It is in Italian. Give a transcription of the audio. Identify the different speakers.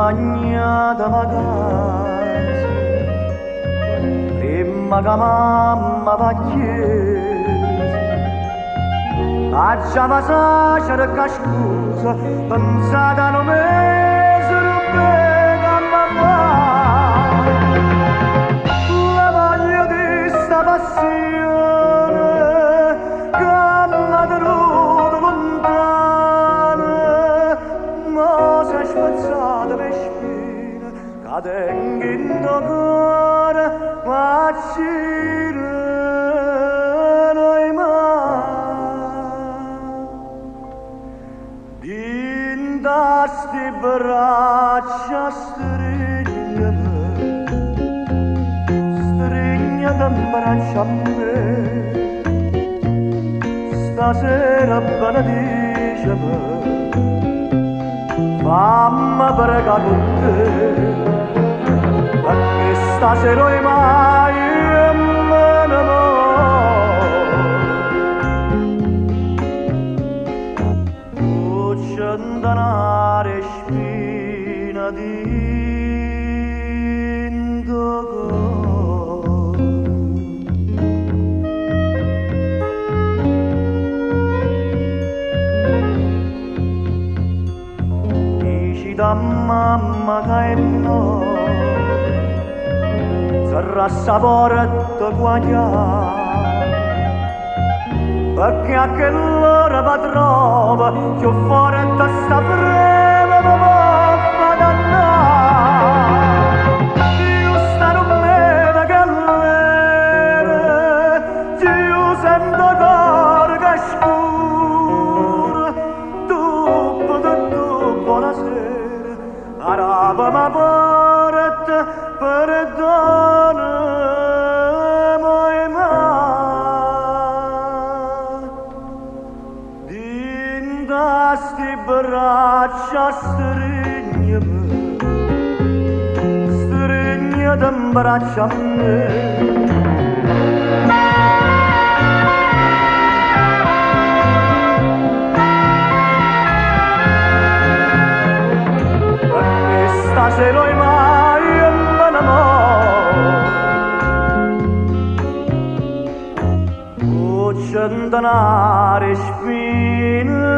Speaker 1: bagnata vacanze, prima che mamma va a chiesa, a già va sa cerca scusa, pensata a un mese ruppe a mamma. La voglia di sta passione che m'ha tenuto lontana, ma si è spezzata per spina, che tengo in tuo cuore, ma ci noi mai. Dinda sti braccia strignami braccia a me, stasera benedicimi, fammi pregare con te, perché stasera mai me ne muoio. C'è denaro spina di da mamma che no, sarà saporetta guagliare, perché a che l'ora va trova, più forte sta prema mi va dannare. Io sto non me che l'era, io sento cuore che scuro, tu buonasera. Araba ma porta perdona mai mai. Dinda sti braccia strignami braccia a me. Se noi mai me ne muoio, centenari spine